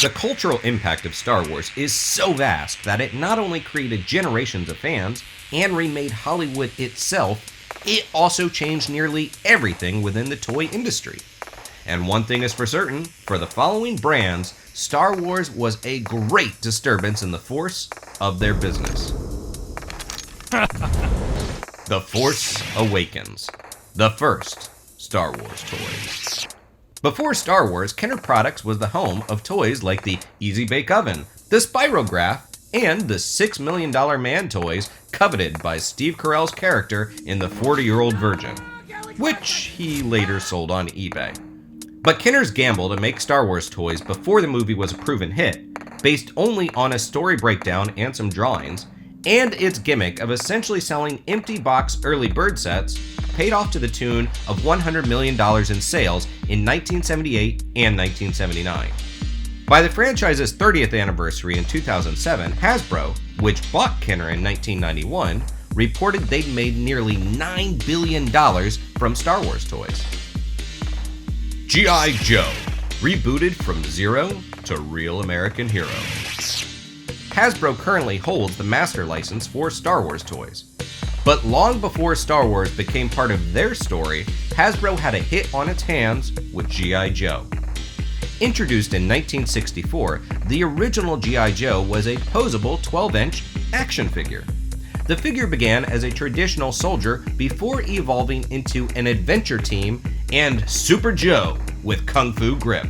The cultural impact of Star Wars is so vast that it not only created generations of fans and remade Hollywood itself, it also changed nearly everything within the toy industry. And one thing is for certain, for the following brands, Star Wars was a great disturbance in the force of their business. The Force Awakens, the first Star Wars toys. Before Star Wars, Kenner Products was the home of toys like the Easy Bake Oven, the Spirograph, and the $6 Million Man toys coveted by Steve Carell's character in The 40-Year-Old Virgin, which he later sold on eBay. But Kenner's gamble to make Star Wars toys before the movie was a proven hit, based only on a story breakdown and some drawings, and its gimmick of essentially selling empty box early bird sets, paid off to the tune of $100 million in sales in 1978 and 1979. By the franchise's 30th anniversary in 2007, Hasbro, which bought Kenner in 1991, reported they'd made nearly $9 billion from Star Wars toys. G.I. Joe, rebooted from zero to real American hero. Hasbro currently holds the master license for Star Wars toys. But long before Star Wars became part of their story, Hasbro had a hit on its hands with G.I. Joe. Introduced in 1964, the original G.I. Joe was a posable 12-inch action figure. The figure began as a traditional soldier before evolving into an adventure team and Super Joe with Kung Fu grip.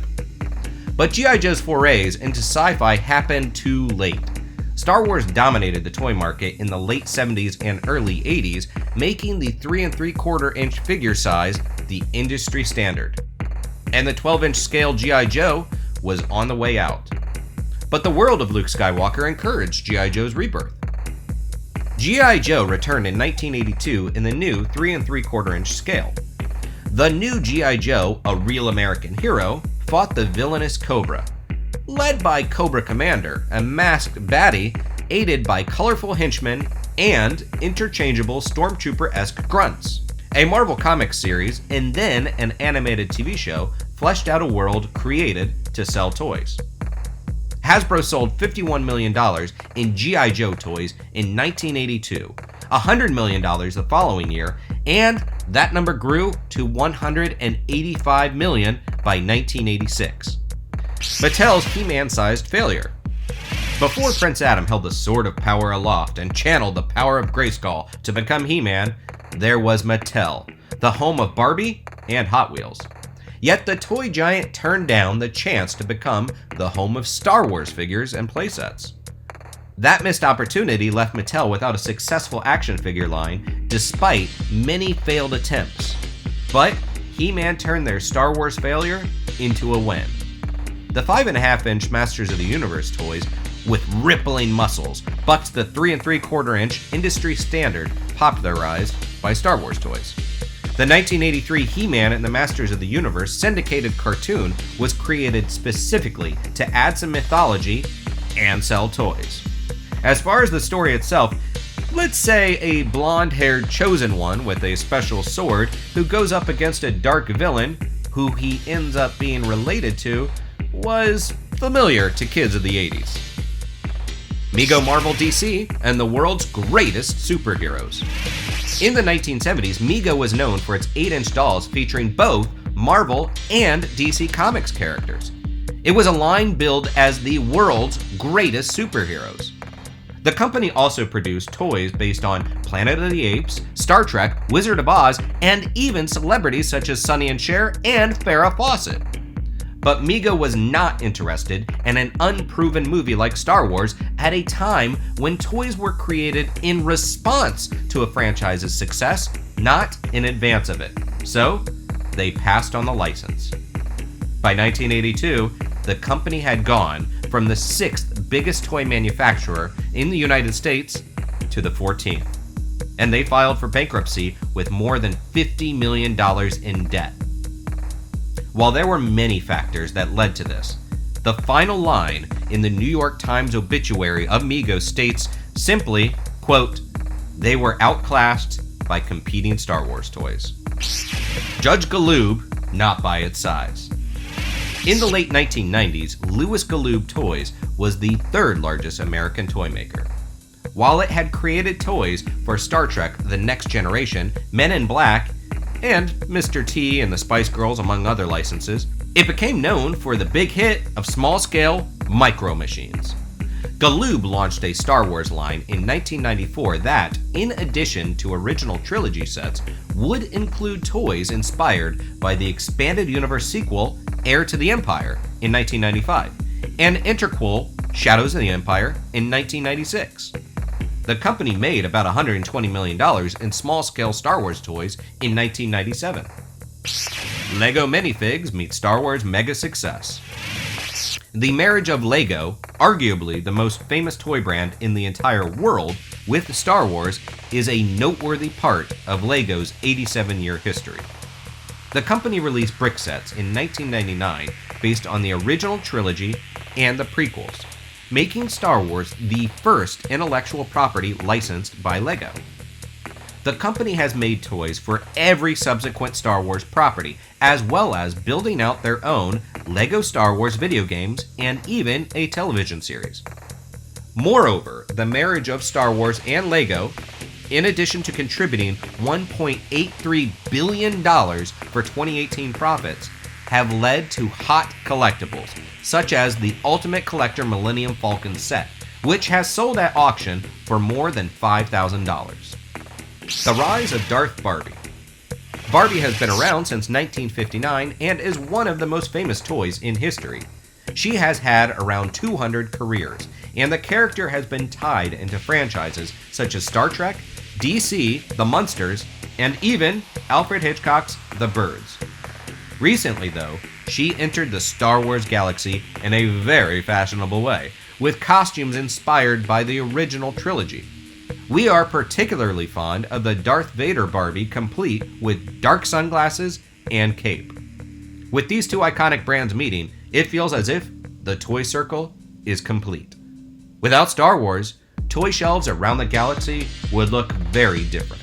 But G.I. Joe's forays into sci-fi happened too late. Star Wars dominated the toy market in the late 70s and early 80s, making the 3 3/4 inch figure size the industry standard. And the 12-inch scale G.I. Joe was on the way out. But the world of Luke Skywalker encouraged G.I. Joe's rebirth. G.I. Joe returned in 1982 in the new 3 3/4 inch scale. The new G.I. Joe, a real American hero, fought the villainous Cobra. Led by Cobra Commander, a masked baddie aided by colorful henchmen and interchangeable stormtrooper-esque grunts. A Marvel Comics series and then an animated TV show fleshed out a world created to sell toys. Hasbro sold $51 million in G.I. Joe toys in 1982, $100 million the following year, and that number grew to $185 million by 1986. Mattel's He-Man-sized failure. Before Prince Adam held the sword of power aloft and channeled the power of Grayskull to become He-Man, there was Mattel, the home of Barbie and Hot Wheels. Yet the toy giant turned down the chance to become the home of Star Wars figures and playsets. That missed opportunity left Mattel without a successful action figure line, despite many failed attempts. But He-Man turned their Star Wars failure into a win. The 5.5-inch Masters of the Universe toys with rippling muscles bucked the 3 3/4 inch industry standard popularized by Star Wars toys. The 1983 He-Man and the Masters of the Universe syndicated cartoon was created specifically to add some mythology and sell toys. As far as the story itself, let's say a blonde-haired chosen one with a special sword who goes up against a dark villain who he ends up being related to was familiar to kids of the 80s. MEGO, Marvel, DC, and the world's greatest superheroes. In the 1970s, MEGO was known for its 8-inch dolls featuring both Marvel and DC Comics characters. It was a line billed as the world's greatest superheroes. The company also produced toys based on Planet of the Apes, Star Trek, Wizard of Oz, and even celebrities such as Sonny and Cher and Farrah Fawcett. But MEGO was not interested in an unproven movie like Star Wars at a time when toys were created in response to a franchise's success, not in advance of it. So, they passed on the license. By 1982, the company had gone from the 6th biggest toy manufacturer in the United States to the 14th, and they filed for bankruptcy with more than $50 million in debt. While there were many factors that led to this, the final line in the New York Times obituary of MEGO states simply, quote, "They were outclassed by competing Star Wars toys. Judge GALOOB not by its size." In the late 1990s, Louis GALOOB Toys was the third largest American toy maker. While it had created toys for Star Trek: The Next Generation, Men in Black, and Mr. T and the Spice Girls, among other licenses, it became known for the big hit of small-scale Micro Machines. GALOOB launched a Star Wars line in 1994 that, in addition to original trilogy sets, would include toys inspired by the expanded universe sequel Heir to the Empire in 1995, and interquel Shadows of the Empire in 1996. The company made about $120 million in small-scale Star Wars toys in 1997. LEGO Minifigs meet Star Wars mega success. The marriage of LEGO, arguably the most famous toy brand in the entire world, with Star Wars is a noteworthy part of LEGO's 87-year history. The company released brick sets in 1999 based on the original trilogy and the prequels, making Star Wars the first intellectual property licensed by LEGO. The company has made toys for every subsequent Star Wars property, as well as building out their own LEGO Star Wars video games and even a television series. Moreover, the marriage of Star Wars and LEGO, in addition to contributing $1.83 billion for 2018 profits, have led to hot collectibles, such as the Ultimate Collector Millennium Falcon set, which has sold at auction for more than $5,000. The rise of Darth Barbie. Barbie has been around since 1959 and is one of the most famous toys in history. She has had around 200 careers, and the character has been tied into franchises such as Star Trek, DC, The Munsters, and even Alfred Hitchcock's The Birds. Recently, though, she entered the Star Wars galaxy in a very fashionable way, with costumes inspired by the original trilogy. We are particularly fond of the Darth Vader Barbie, complete with dark sunglasses and cape. With these two iconic brands meeting, it feels as if the toy circle is complete. Without Star Wars, toy shelves around the galaxy would look very different.